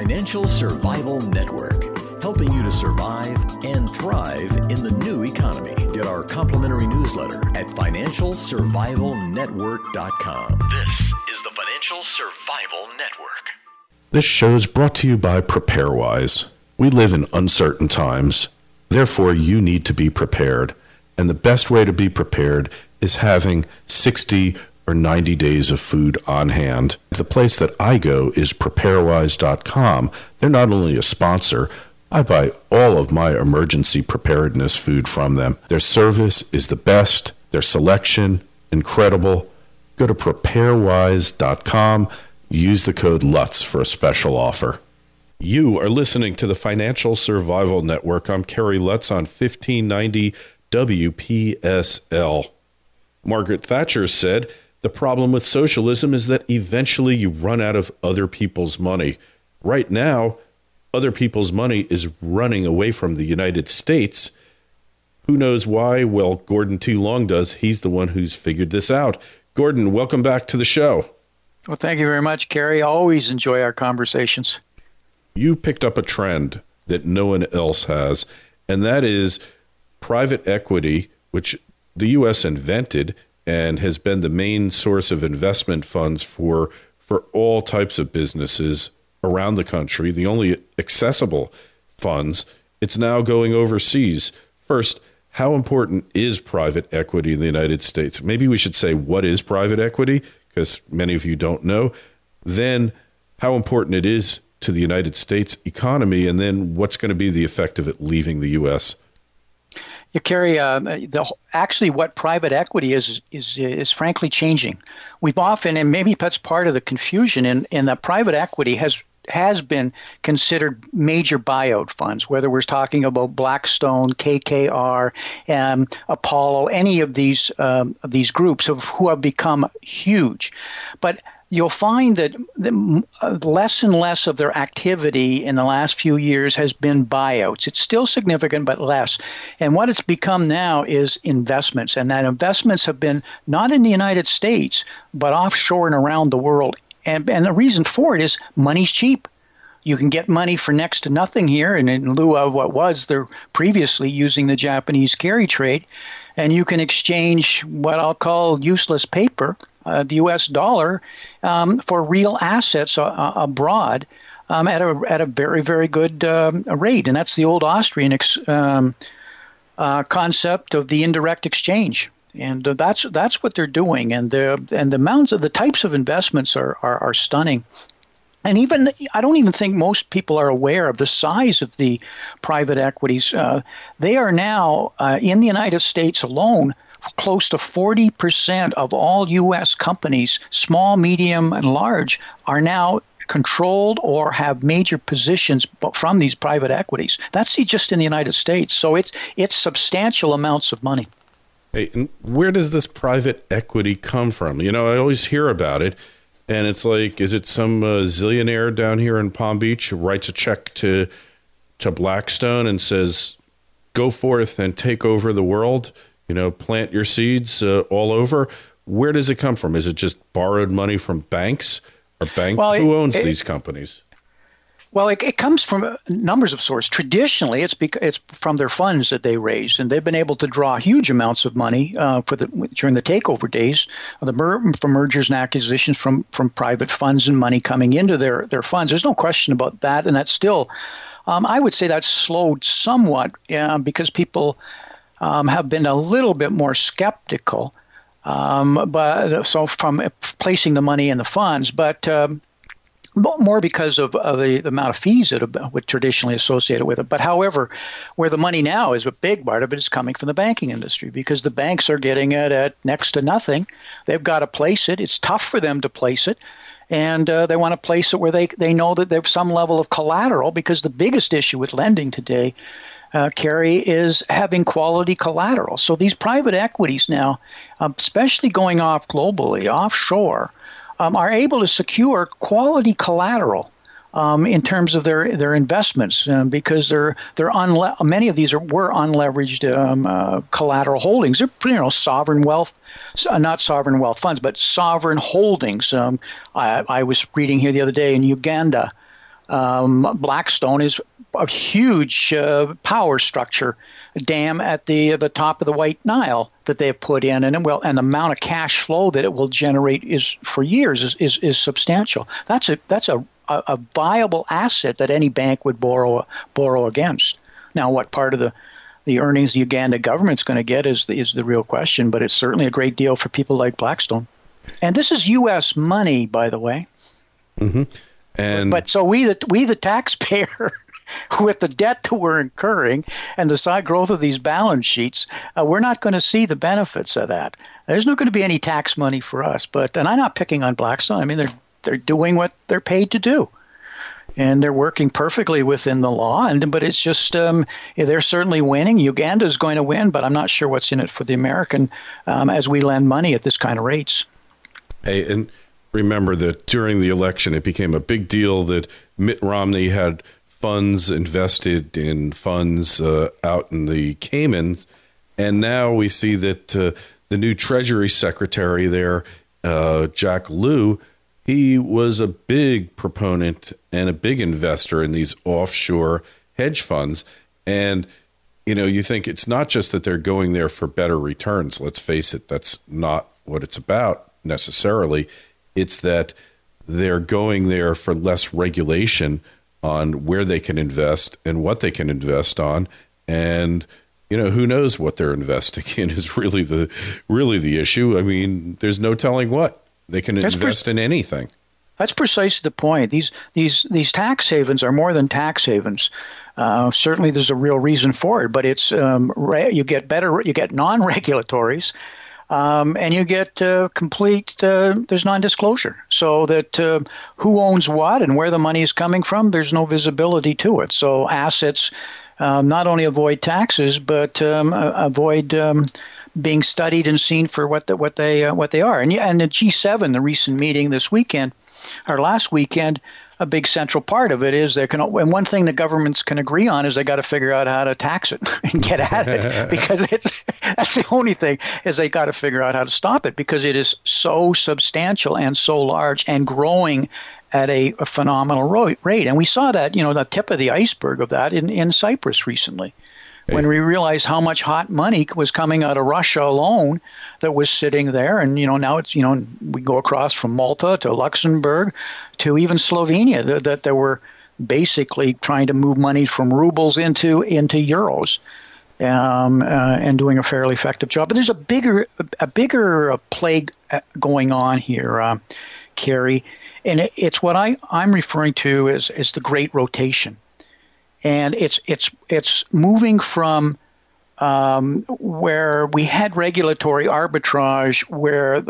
Financial Survival Network, helping you to survive and thrive in the new economy. Get our complimentary newsletter at financialsurvivalnetwork.com. This is the Financial Survival Network. This show is brought to you by PrepareWise. We live in uncertain times. Therefore, you need to be prepared. And the best way to be prepared is having 60 or 90 days of food on hand. The place that I go is preparewise.com. They're not only a sponsor, I buy all of my emergency preparedness food from them. Their service is the best. Their selection, incredible. Go to preparewise.com. Use the code Lutz for a special offer. You are listening to the Financial Survival Network. I'm Kerry Lutz on 1590 WPSL. Margaret Thatcher said, "The problem with socialism is that eventually you run out of other people's money." Right now, other people's money is running away from the United States. Who knows why? Well, Gordon T. Long does. He's the one who's figured this out. Gordon, welcome back to the show. Well, thank you very much, Kerry. Always enjoy our conversations. You picked up a trend that no one else has, and that is private equity, which the U.S. invented and has been the main source of investment funds for all types of businesses around the country, the only accessible funds. It's now going overseas. First, how important is private equity in the United States? Maybe we should say, what is private equity? Because many of you don't know. Then, how important it is to the United States economy, and then what's going to be the effect of it leaving the U.S.? Yeah, Kerry, actually what private equity is frankly changing. We've often, and maybe that's part of the confusion, in that private equity has been considered major buyout funds, whether we're talking about Blackstone, KKR, Apollo, any of these groups who have become huge. But you'll find that less and less of their activity in the last few years has been buyouts. It's still significant, but less. And what it's become now is investments. And that investments have been not in the United States, but offshore and around the world. And the reason for it is money's cheap. You can get money for next to nothing here, and in lieu of what was they're previously using the Japanese carry trade. And you can exchange what I'll call useless paper, the U.S. dollar, for real assets abroad at a very, very good rate. And that's the old Austrian concept of the indirect exchange. And that's what they're doing. And the amounts of the types of investments are stunning. And even I don't even think most people are aware of the size of the private equities. They are now in the United States alone, close to 40% of all U.S. companies, small, medium, and large, are now controlled or have major positions from these private equities. That's just in the United States. So it's substantial amounts of money. Hey, and where does this private equity come from? You know, I always hear about it. And it's like, is it some zillionaire down here in Palm Beach who writes a check to Blackstone and says, go forth and take over the world, plant your seeds all over? Where does it come from? Is it just borrowed money from banks? Or who owns these companies? Well, it comes from numbers of sources. Traditionally, it's from their funds that they raised, and they've been able to draw huge amounts of money during the takeover days, from mergers and acquisitions from private funds and money coming into their funds. There's no question about that, and that's still, I would say that's slowed somewhat because people have been a little bit more skeptical, but from placing the money in the funds, but more because of the amount of fees that would traditionally associated with it. But however, where the money now is, a big part of it is coming from the banking industry because the banks are getting it at next to nothing. They've got to place it. It's tough for them to place it. And they want to place it where they know that they have some level of collateral, because the biggest issue with lending today, Kerry, is having quality collateral. So these private equities now, especially going off globally, offshore, are able to secure quality collateral in terms of their investments because many of these were unleveraged collateral holdings. They're sovereign wealth, not sovereign wealth funds, but sovereign holdings. I was reading here the other day in Uganda. Blackstone is a huge power structure dam at the top of the White Nile that they've put in, and the amount of cash flow that it will generate is for years is substantial. That's a viable asset that any bank would borrow against. Now, what part of the earnings the Uganda government's going to get is the real question, but it's certainly a great deal for people like Blackstone. And this is U.S. money, by the way. Mm-hmm. But so we the taxpayer, with the debt that we're incurring and the side growth of these balance sheets, we're not going to see the benefits of that. There's not going to be any tax money for us. And I'm not picking on Blackstone. I mean, they're doing what they're paid to do, and they're working perfectly within the law. But it's just they're certainly winning. Uganda's going to win, but I'm not sure what's in it for the American as we lend money at this kind of rates. Hey, and remember that during the election, it became a big deal that Mitt Romney had funds invested in funds out in the Caymans, and now we see that the new Treasury Secretary there, Jack Lew, he was a big proponent and a big investor in these offshore hedge funds. And, you think it's not just that they're going there for better returns. Let's face it, that's not what it's about necessarily. It's that they're going there for less regulation on where they can invest and what they can invest on. And, who knows what they're investing in is really the issue. I mean, there's no telling what. They can invest in anything. That's precisely the point. These tax havens are more than tax havens. Certainly, there's a real reason for it, but it's you get non-regulatories, and you get complete. There's non-disclosure, so that who owns what and where the money is coming from, there's no visibility to it. So assets not only avoid taxes, but avoid being studied and seen for what they are. And the G7, the recent meeting this weekend, or last weekend, a big central part of it is and one thing the governments can agree on is they got to figure out how to tax it and get at it, because that's the only thing, is they got to figure out how to stop it, because it is so substantial and so large and growing at a phenomenal rate. And we saw that, the tip of the iceberg of that in Cyprus recently. When we realized how much hot money was coming out of Russia alone that was sitting there. And, now it's, we go across from Malta to Luxembourg to even Slovenia, that they were basically trying to move money from rubles into euros and doing a fairly effective job. But there's a bigger plague going on here, Kerry. And it's what I'm referring to as the Great Rotation. And it's moving from where we had regulatory arbitrage, where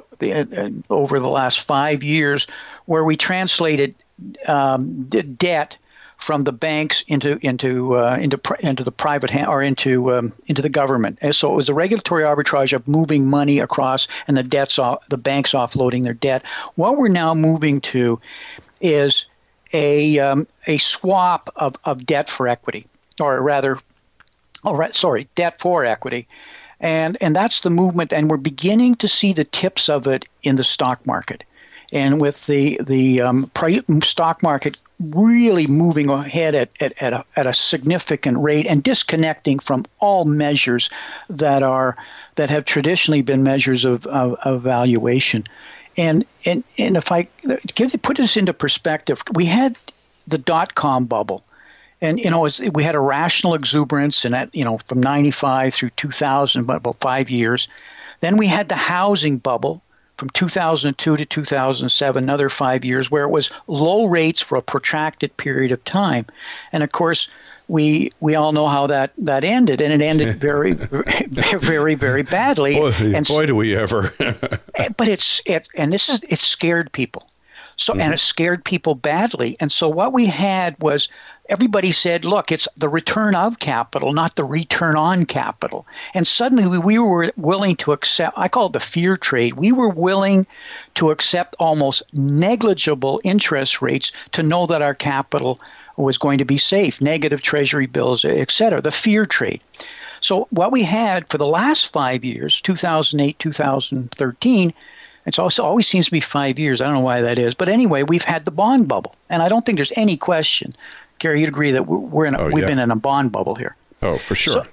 over the last 5 years, where we translated debt from the banks into the private hand, or into the government. And so it was a regulatory arbitrage of moving money across, and the banks offloading their debt. What we're now moving to is a swap of debt for equity, or rather, debt for equity, and that's the movement. And we're beginning to see the tips of it in the stock market, and with the stock market really moving ahead at a significant rate and disconnecting from all measures that have traditionally been measures of valuation. And if I put this into perspective, we had the dot-com bubble, and we had a rational exuberance, and from 95 through 2000, about 5 years. Then we had the housing bubble from 2002 to 2007, another 5 years, where it was low rates for a protracted period of time. And of course, we all know how that ended, and it ended very, very, very badly. Boy, do we ever! But it scared people. So, and it scared people badly. And so what we had was, everybody said, look, it's the return of capital, not the return on capital. And suddenly we were willing to accept, I call it the fear trade. We were willing to accept almost negligible interest rates to know that our capital was going to be safe, negative treasury bills, et cetera, the fear trade. So what we had for the last 5 years, 2008, 2013, It's also always seems to be 5 years. I don't know why that is. But anyway, we've had the bond bubble. And I don't think there's any question, Gary, you'd agree that we've been in a bond bubble here. Oh, for sure.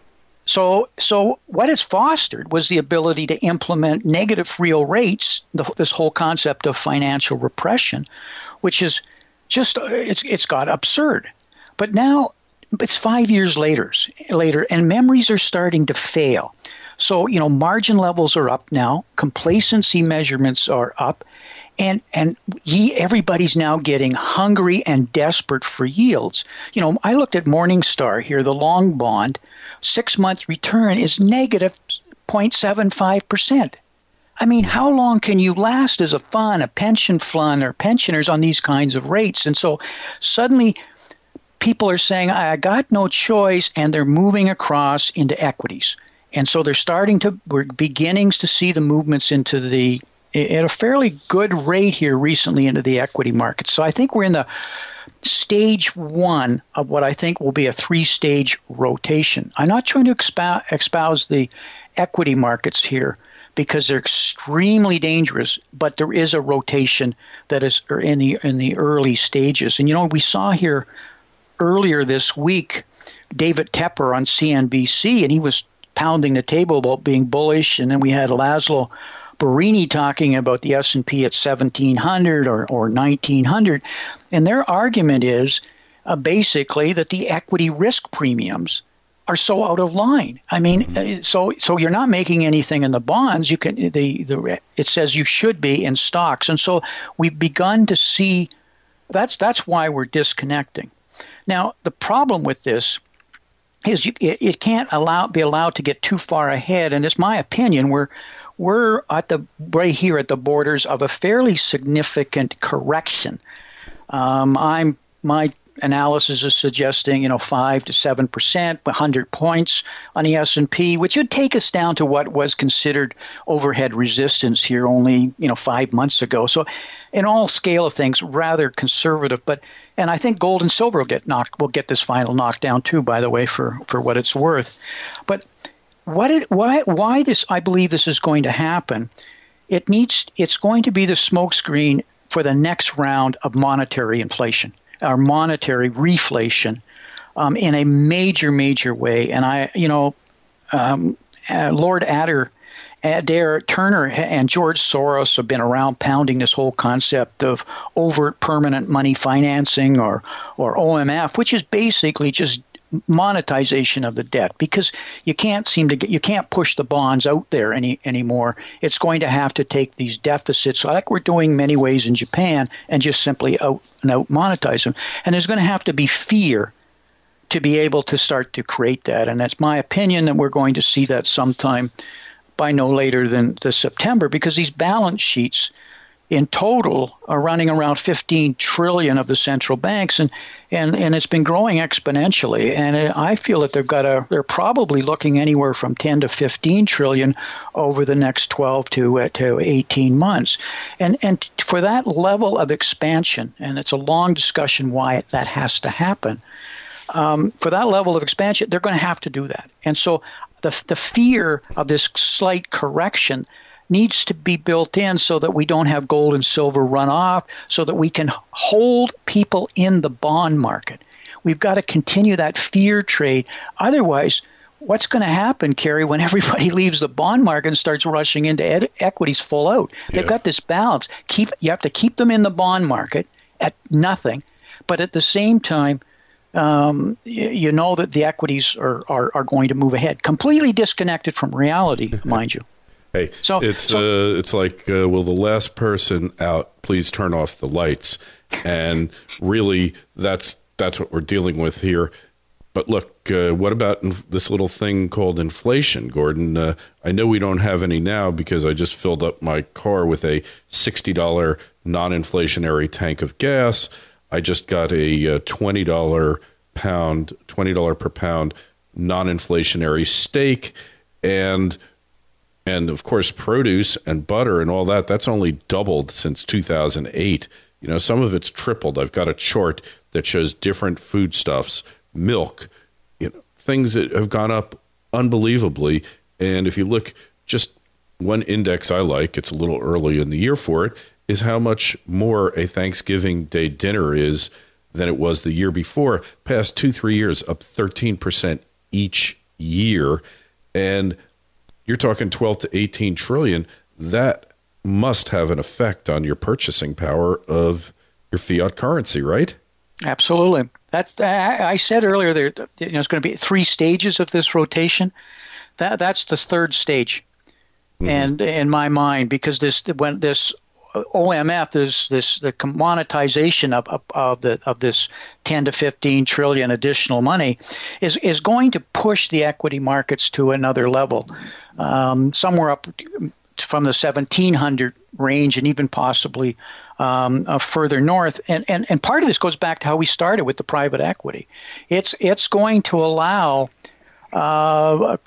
So what it's fostered was the ability to implement negative real rates, this whole concept of financial repression, which is just, it's got absurd. But now it's 5 years later, and memories are starting to fail. So, margin levels are up now, complacency measurements are up, and everybody's now getting hungry and desperate for yields. I looked at Morningstar here, the long bond, 6-month return is negative 0.75%. I mean, how long can you last as a fund, a pension fund, or pensioners on these kinds of rates? And so suddenly people are saying, I got no choice, and they're moving across into equities. And so we're beginning to see the movements at a fairly good rate here recently into the equity market. So I think we're in the stage one of what I think will be a 3-stage rotation. I'm not trying to espouse the equity markets here because they're extremely dangerous, but there is a rotation that is in the early stages. And we saw here earlier this week David Tepper on CNBC, and he was pounding the table about being bullish, and then we had Laszlo Barini talking about the S&P at 1,700 or 1,900, and their argument is basically that the equity risk premiums are so out of line. I mean, so you're not making anything in the bonds. You can it says you should be in stocks, and so we've begun to see that's why we're disconnecting. Now the problem with this is it can't be allowed to get too far ahead, and it's my opinion we're right here at the borders of a fairly significant correction. My analysis is suggesting 5 to 7%, 100 points on the S&P, which would take us down to what was considered overhead resistance here only 5 months ago. So, in all scale of things, rather conservative. And I think gold and silver will get this final knockdown too, by the way, for what it's worth. But why this? I believe this is going to happen. It's going to be the smokescreen for the next round of monetary inflation, or monetary reflation, in a major way. And Lord Adair Turner and George Soros have been around pounding this whole concept of overt permanent money financing, or OMF, which is basically just monetization of the debt, because you can't push the bonds out there anymore. It's going to have to take these deficits, like we're doing many ways in Japan, and just simply out monetize them. And there's going to have to be fear to be able to start to create that. And that's my opinion that we're going to see that sometime by no later than the September, because these balance sheets in total are running around 15 trillion of the central banks, and it's been growing exponentially. And I feel that they're probably looking anywhere from 10 to 15 trillion over the next 12 to 18 months. And for that level of expansion, and it's a long discussion why that has to happen. For that level of expansion, they're going to have to do that. And so the fear of this slight correction needs to be built in so that we don't have gold and silver run off, so that we can hold people in the bond market. We've got to continue that fear trade. Otherwise, what's going to happen, Kerry, when everybody leaves the bond market and starts rushing into equities full out? They've got this balance. You have to keep them in the bond market at nothing, but at the same time, you know that the equities are going to move ahead, completely disconnected from reality, mind you. Hey, it's like, will the last person out please turn off the lights? And really, that's what we're dealing with here. But look, what about this little thing called inflation, Gordon? I know we don't have any now because I just filled up my car with a $60 non-inflationary tank of gas. I just got a $20 per pound non-inflationary steak, and of course produce and butter and all that's only doubled since 2008. Some of it's tripled. I've got a chart that shows different foodstuffs, milk, things that have gone up unbelievably. And if you look just one index I like, it's a little early in the year for it, is how much more a Thanksgiving Day dinner is than it was the year before. Past 2-3 years, up 13% each year. And you're talking 12 to 18 trillion. That must have an effect on your purchasing power of your fiat currency, right? Absolutely. That's I said earlier there. It's going to be 3 stages of this rotation. That's the third stage, and in my mind, because this OMF, the commoditization of this 10 to 15 trillion additional money is going to push the equity markets to another level, somewhere up from the 1700 range and even possibly further north. And part of this goes back to how we started with the private equity. It's going to allow, I'll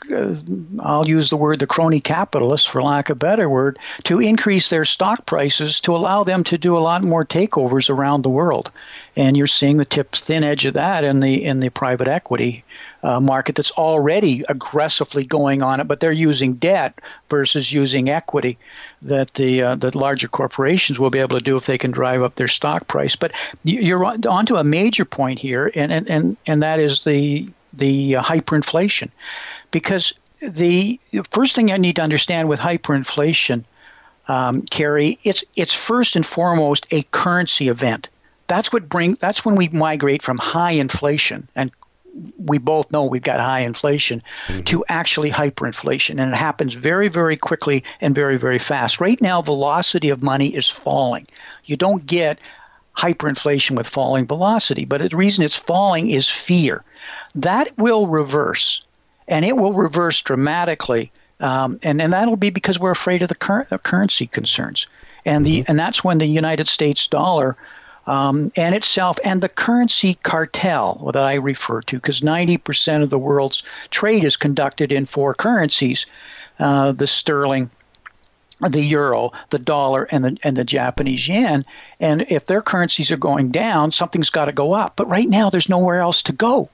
use the word the crony capitalists, for lack of a better word, to increase their stock prices to allow them to do a lot more takeovers around the world. And you're seeing the thin edge of that in the private equity market that's already aggressively going on it, but they're using debt versus using equity that the larger corporations will be able to do if they can drive up their stock price. But you're onto a major point here, and that is the hyperinflation, because the first thing I need to understand with hyperinflation, Kerry, it's first and foremost a currency event. That's when we migrate from high inflation, and we both know we've got high inflation, to actually hyperinflation, and it happens very, very quickly and very, very fast. Right now, velocity of money is falling. You don't get hyperinflation with falling velocity, but the reason it's falling is fear. That will reverse, and it will reverse dramatically, and that'll be because we're afraid of the currency concerns, and that's when the United States dollar and itself and the currency cartel that I refer to, because 90% of the world's trade is conducted in 4 currencies: the sterling, the euro, the dollar, and the Japanese yen. And if their currencies are going down, something's got to go up. But right now, there's nowhere else to go.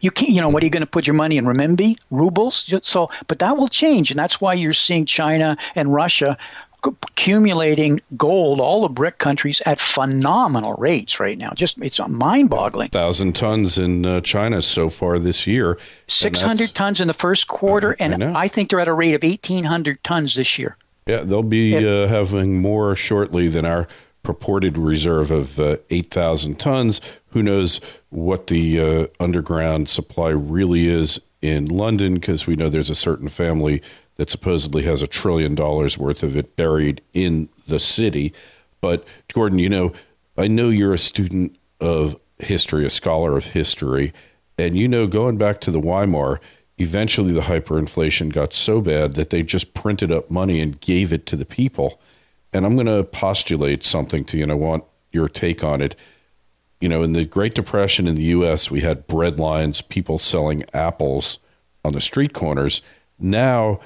You can't. What are you going to put your money in? Renminbi, rubles? So, but that will change, and that's why you're seeing China and Russia accumulating gold, all the BRIC countries, at phenomenal rates right now. It's mind-boggling. 1,000 tons in China so far this year. 600 tons in the first quarter, and I think they're at a rate of 1,800 tons this year. Yeah, they'll be having more shortly than our purported reserve of 8,000 tons. Who knows what the underground supply really is in London, because we know there's a certain family that supposedly has $1 trillion worth of it buried in the city. But, Gordon, I know you're a student of history, a scholar of history, and going back to the Weimar, eventually the hyperinflation got so bad that they just printed up money and gave it to the people. And I'm going to postulate something to you, and I want your take on it. In the Great Depression in the U.S., we had bread lines, people selling apples on the street corners. Now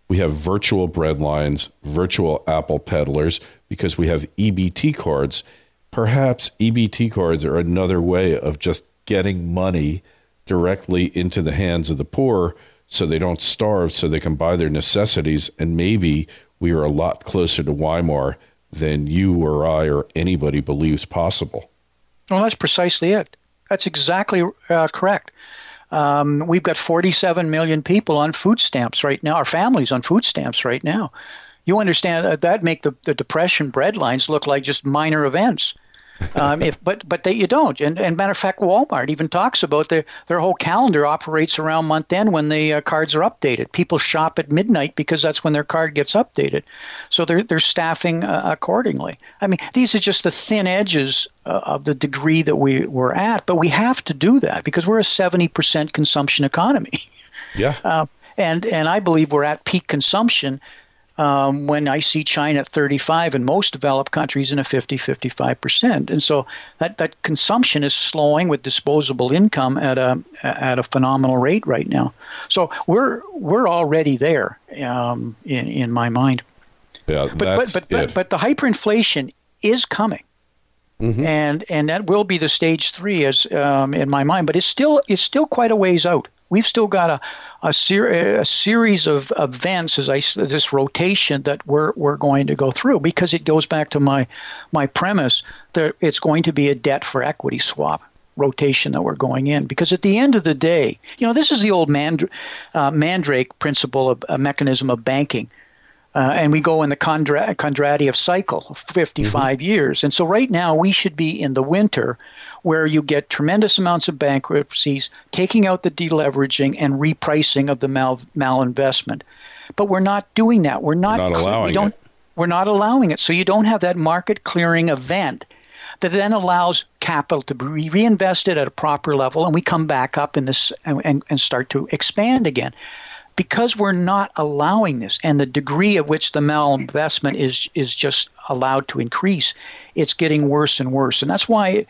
we have virtual bread lines, virtual apple peddlers, because we have EBT cards. Perhaps EBT cards are another way of just getting money directly into the hands of the poor so they don't starve, so they can buy their necessities. And maybe we are a lot closer to Weimar than you or I or anybody believes possible. Well, that's precisely it. That's exactly correct. We've got 47 million people on food stamps right now, our families on food stamps right now. You understand that make the Depression bread lines look like just minor events. But you don't. And matter of fact, Walmart even talks about their whole calendar operates around month end when the cards are updated. People shop at midnight because that's when their card gets updated. So they're staffing accordingly. I mean, these are just the thin edges of the degree that we're at. But we have to do that because we're a 70% consumption economy. Yeah. And I believe we're at peak consumption. When I see China at 35 and most developed countries in a 50-55%. And so that consumption is slowing with disposable income at a phenomenal rate right now. So we're already there in my mind. Yeah, but the hyperinflation is coming. And that will be the stage 3 as in my mind, but it's still quite a ways out. We've still got a series of events, this rotation that we're going to go through, because it goes back to my premise that it's going to be a debt for equity swap rotation that we're going in. Because at the end of the day, this is the old Mandrake principle of a mechanism of banking. And we go in the Kondratiev cycle of 55 years. And so right now we should be in the winter where you get tremendous amounts of bankruptcies, taking out the deleveraging and repricing of the malinvestment. But we're not doing that. We're not allowing it. We're not allowing it. So you don't have that market clearing event that then allows capital to be reinvested at a proper level, and we come back up in this and start to expand again. Because we're not allowing this, and the degree at which the malinvestment is just allowed to increase, it's getting worse and worse. And that's why,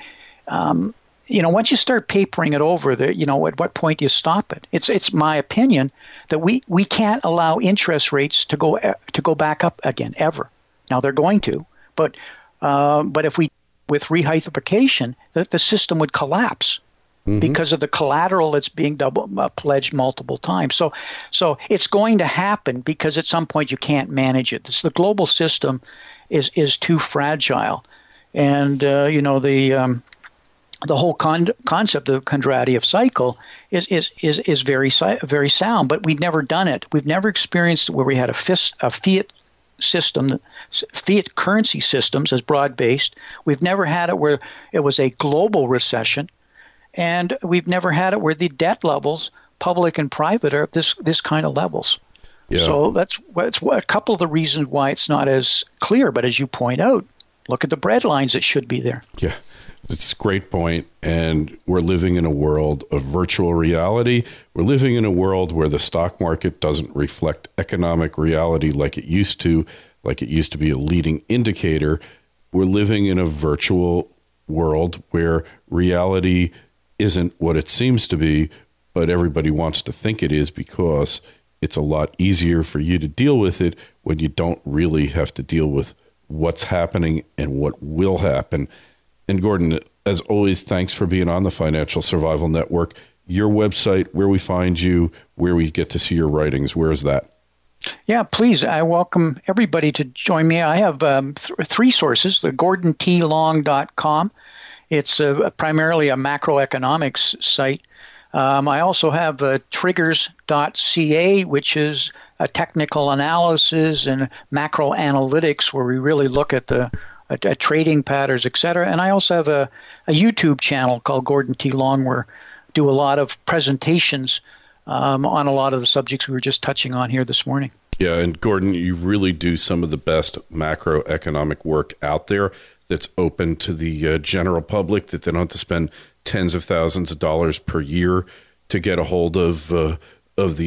once you start papering it over, at what point do you stop it? It's my opinion that we can't allow interest rates to go back up again ever. Now they're going to, but if we with rehypothecation, the system would collapse. Because of the collateral that's being pledged multiple times. So it's going to happen because at some point you can't manage it. The global system is too fragile. And, the whole concept of the Kondratiev cycle is very, very sound. But we've never done it. We've never experienced where we had a fiat system, fiat currency systems as broad-based. We've never had it where it was a global recession. And we've never had it where the debt levels, public and private, are this kind of levels. Yeah. So that's a couple of the reasons why it's not as clear. But as you point out, look at the bread lines that should be there. Yeah, it's a great point. And we're living in a world of virtual reality. We're living in a world where the stock market doesn't reflect economic reality like it used to be a leading indicator. We're living in a virtual world where reality isn't what it seems to be, but everybody wants to think it is because it's a lot easier for you to deal with it when you don't really have to deal with what's happening and what will happen. And Gordon, as always, thanks for being on the Financial Survival Network. Your website, where we find you, where we get to see your writings, where is that? Yeah, please. I welcome everybody to join me. I have three sources, the GordonTLong.com. It's primarily a macroeconomics site. I also have triggers.ca, which is a technical analysis and macro analytics where we really look at the trading patterns, et cetera. And I also have a YouTube channel called Gordon T. Long where I do a lot of presentations on a lot of the subjects we were just touching on here this morning. Yeah, and Gordon, you really do some of the best macroeconomic work out there that's open to the general public, that they don't have to spend tens of thousands of dollars per year to get a hold of the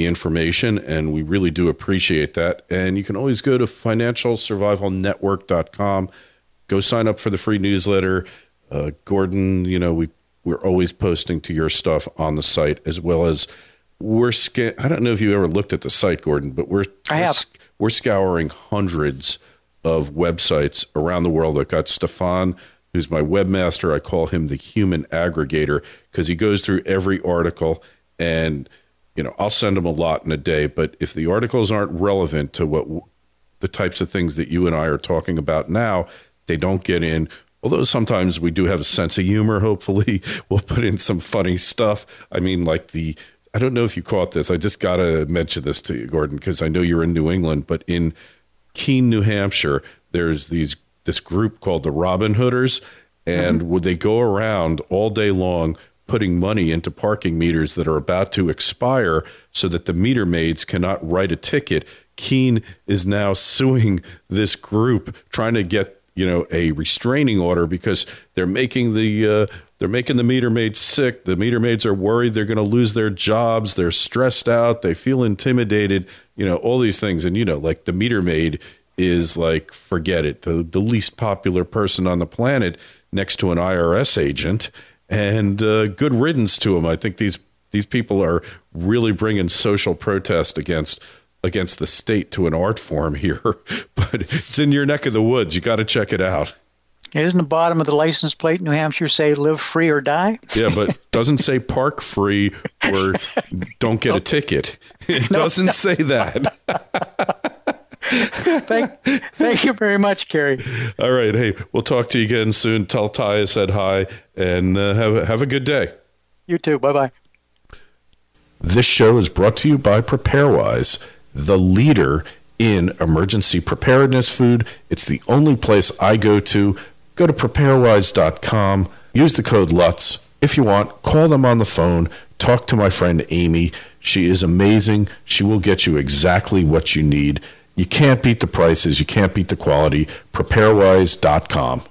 information, and we really do appreciate that. And you can always go to financialsurvivalnetwork.com, go sign up for the free newsletter. Gordon, we're always posting to your stuff on the site, as well as I don't know if you ever looked at the site, Gordon, but we're scouring hundreds of websites around the world. I've got Stefan, who's my webmaster. I call him the human aggregator because he goes through every article, and I'll send him a lot in a day. But if the articles aren't relevant to what the types of things that you and I are talking about now, they don't get in. Although sometimes we do have a sense of humor. Hopefully, we'll put in some funny stuff. I mean, I don't know if you caught this. I just got to mention this to you, Gordon, because I know you're in New England, but in Keene, New Hampshire, there's this group called the Robin Hooders, and would they go around all day long putting money into parking meters that are about to expire so that the meter maids cannot write a ticket. Keene is now suing this group, trying to get a restraining order because they're making the meter maids sick. The meter maids are worried they're going to lose their jobs. They're stressed out. They feel intimidated. All these things. And the meter maid is forget it, the least popular person on the planet next to an IRS agent. And good riddance to them. I think these people are really bringing social protest against the state to an art form here, but it's in your neck of the woods. You got to check it out. Isn't the bottom of the license plate in New Hampshire say live free or die? Yeah, but doesn't say park free or don't get a ticket. It doesn't say that. Thank you very much, Kerry. All right. Hey, we'll talk to you again soon. Tell Ty I said hi, and have a good day. You too. Bye-bye. This show is brought to you by PrepareWise, the leader in emergency preparedness food. It's the only place I go to. Go to preparewise.com. Use the code Lutz. If you want, call them on the phone. Talk to my friend Amy. She is amazing. She will get you exactly what you need. You can't beat the prices. You can't beat the quality. Preparewise.com.